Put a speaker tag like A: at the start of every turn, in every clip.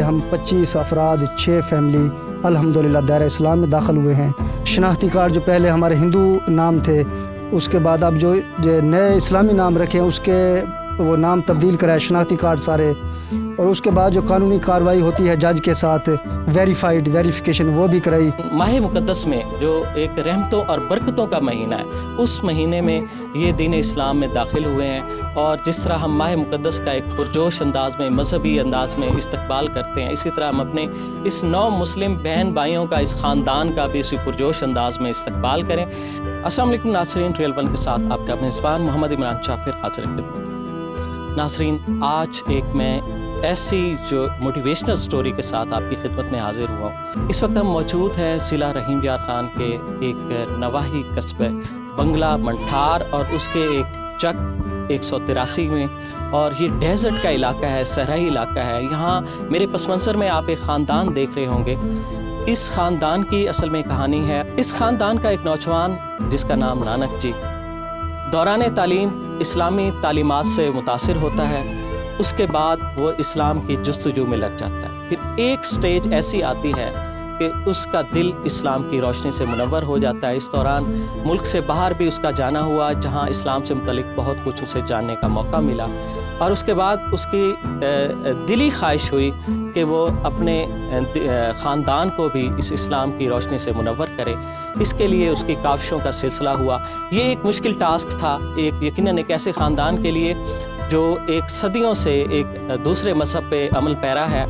A: ہم 25 افراد 6 فیملی الحمدللہ دائرہ اسلام میں داخل ہوئے ہیں۔ شناختی کارڈ جو پہلے ہمارے ہندو نام تھے، اس کے بعد اب جو نئے اسلامی نام رکھے ہیں اس کے وہ نام تبدیل کرائے شناختی کارڈ سارے، اور اس کے بعد جو قانونی کارروائی ہوتی ہے جج کے ساتھ ویریفیکیشن وہ بھی کرائی۔
B: ماہ مقدس میں جو ایک رحمتوں اور برکتوں کا مہینہ ہے، اس مہینے میں یہ دین اسلام میں داخل ہوئے ہیں، اور جس طرح ہم ماہ مقدس کا ایک پرجوش انداز میں مذہبی انداز میں استقبال کرتے ہیں، اسی طرح ہم اپنے اس 9 مسلم بہن بھائیوں کا، اس خاندان کا بھی اسی پرجوش انداز میں استقبال کریں۔ السلام علیکم ناظرین، ریل ون کے ساتھ آپ کا میزبان محمد عمران شافر حاضر خدمت۔ ناظرین، آج ایک میں ایسی جو موٹیویشنل سٹوری کے ساتھ آپ کی خدمت میں حاضر ہوا ہوں۔ اس وقت ہم موجود ہیں ضلع رحیم یار خان کے ایک نواحی قصبے بنگلہ منٹھار اور اس کے ایک چک 183 میں، اور یہ ڈیزرٹ کا علاقہ ہے، صحرائی علاقہ ہے۔ یہاں میرے پس منظر میں آپ ایک خاندان دیکھ رہے ہوں گے۔ اس خاندان کی اصل میں کہانی ہے، اس خاندان کا ایک نوجوان جس کا نام نانک جی دوران تعلیم اسلامی تعلیمات سے متاثر ہوتا ہے، اس کے بعد وہ اسلام کی جستجو میں لگ جاتا ہے۔ پھر ایک سٹیج ایسی آتی ہے کہ اس کا دل اسلام کی روشنی سے منور ہو جاتا ہے۔ اس دوران ملک سے باہر بھی اس کا جانا ہوا، جہاں اسلام سے متعلق بہت کچھ اسے جاننے کا موقع ملا، اور اس کے بعد اس کی دلی خواہش ہوئی کہ وہ اپنے خاندان کو بھی اس اسلام کی روشنی سے منور کرے۔ اس کے لیے اس کی کاوشوں کا سلسلہ ہوا۔ یہ ایک مشکل ٹاسک تھا، یقیناً ایک ایسے خاندان کے لیے جو ایک صدیوں سے ایک دوسرے مذہب پہ عمل پیرا ہے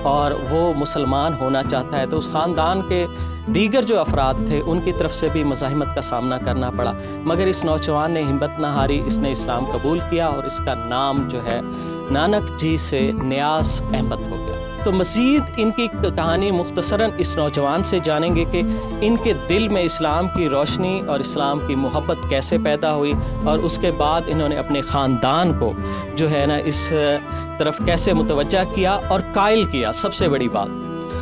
B: اور وہ مسلمان ہونا چاہتا ہے، تو اس خاندان کے دیگر جو افراد تھے ان کی طرف سے بھی مزاحمت کا سامنا کرنا پڑا، مگر اس نوجوان نے ہمت نہ ہاری، اس نے اسلام قبول کیا اور اس کا نام جو ہے نانک جی سے نیاز احمد ہو گیا۔ تو مزید ان کی کہانی مختصراً اس نوجوان سے جانیں گے کہ ان کے دل میں اسلام کی روشنی اور اسلام کی محبت کیسے پیدا ہوئی، اور اس کے بعد انہوں نے اپنے خاندان کو جو ہے نا اس طرف کیسے متوجہ کیا اور قائل کیا۔ سب سے بڑی بات،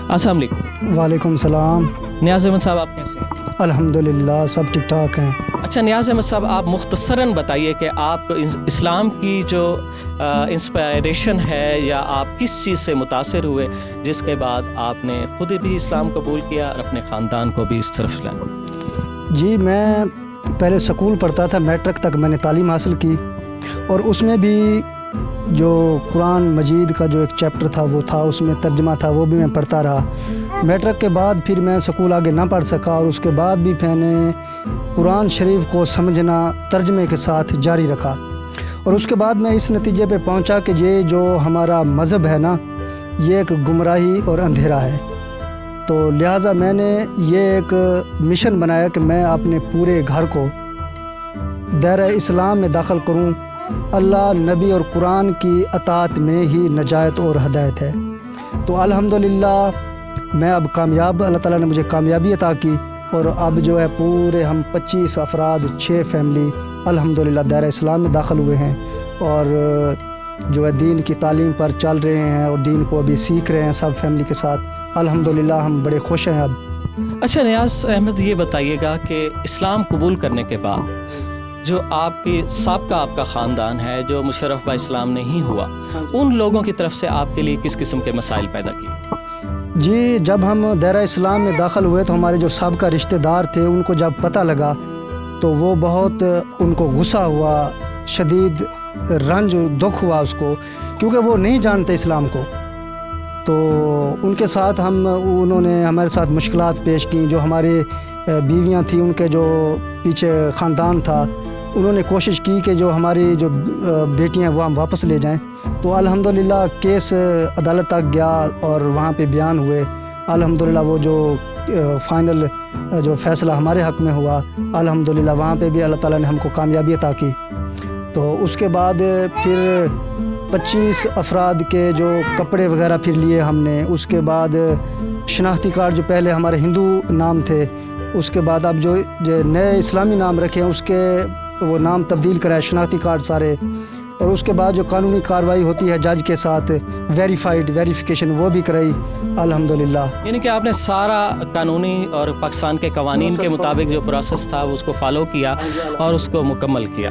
B: السلام علیکم۔
A: وعلیکم السلام۔
B: نیاز احمد صاحب، آپ کیسے ہیں؟
A: الحمدللہ سب ٹھیک ٹھاک ہیں۔
B: اچھا نیاز احمد صاحب، آپ مختصراً بتائیے کہ آپ اسلام کی جو انسپائریشن ہے یا آپ کس چیز سے متاثر ہوئے جس کے بعد آپ نے خود بھی اسلام قبول کیا اور اپنے خاندان کو بھی اس طرف لایا؟
A: جی، میں پہلے سکول پڑھتا تھا، میٹرک تک میں نے تعلیم حاصل کی، اور اس میں بھی جو قرآن مجید کا جو ایک چیپٹر تھا وہ تھا، اس میں ترجمہ تھا، وہ بھی میں پڑھتا رہا۔ میٹرک کے بعد پھر میں سکول آگے نہ پڑھ سکا، اور اس کے بعد بھی میں نے قرآن شریف کو سمجھنا ترجمے کے ساتھ جاری رکھا، اور اس کے بعد میں اس نتیجے پہ پہنچا کہ یہ جو ہمارا مذہب ہے نا، یہ ایک گمراہی اور اندھیرا ہے۔ تو لہٰذا میں نے یہ ایک مشن بنایا کہ میں اپنے پورے گھر کو دائرہ اسلام میں داخل کروں۔ اللہ، نبی اور قرآن کی اطاعت میں ہی نجات اور ہدایت ہے۔ تو الحمدللہ میں اب کامیاب، اللہ تعالیٰ نے مجھے کامیابی عطا کی، اور اب جو ہے پورے ہم 25 افراد 6 فیملی الحمدللہ دائرہ اسلام میں داخل ہوئے ہیں، اور جو ہے دین کی تعلیم پر چل رہے ہیں اور دین کو ابھی سیکھ رہے ہیں سب فیملی کے ساتھ۔ الحمدللہ ہم بڑے خوش ہیں اب۔
B: اچھا نیاز احمد، یہ بتائیے گا کہ اسلام قبول کرنے کے بعد جو آپ کی سابقہ آپ کا خاندان ہے جو مشرف با اسلام نہیں ہوا، ان لوگوں کی طرف سے آپ کے لیے کس قسم کے مسائل پیدا کیے؟
A: جی، جب ہم دائرہ اسلام میں داخل ہوئے تو ہمارے جو سابقہ رشتہ دار تھے ان کو جب پتہ لگا تو وہ بہت ان کو غصہ ہوا، شدید رنج و دکھ ہوا اس کو، کیونکہ وہ نہیں جانتے اسلام کو۔ تو ان کے ساتھ انہوں نے ہمارے ساتھ مشکلات پیش کی۔ جو ہمارے بیویاں تھیں، ان کے جو پیچھے خاندان تھا، انہوں نے کوشش کی کہ جو ہماری جو بیٹیاں وہ ہم واپس لے جائیں۔ تو الحمدللہ کیس عدالت تک گیا اور وہاں پہ بیان ہوئے۔ الحمدللہ وہ جو فائنل جو فیصلہ ہمارے حق میں ہوا، الحمدللہ وہاں پہ بھی اللہ تعالیٰ نے ہم کو کامیابی عطا کی۔ تو اس کے بعد پھر 25 افراد کے جو کپڑے وغیرہ پھر لیے ہم نے۔ اس کے بعد شناختی کارڈ جو پہلے ہمارے ہندو نام تھے، اس کے بعد اب جو نئے اسلامی نام رکھے ہیں اس کے وہ نام تبدیل کرائے شناختی کارڈ سارے، اور اس کے بعد جو قانونی کارروائی ہوتی ہے جج کے ساتھ ویریفیکیشن وہ بھی کرائی الحمدللہ۔
B: یعنی کہ آپ نے سارا قانونی اور پاکستان کے قوانین کے مطابق جو پروسیس تھا اس کو فالو کیا اور اس کو مکمل کیا۔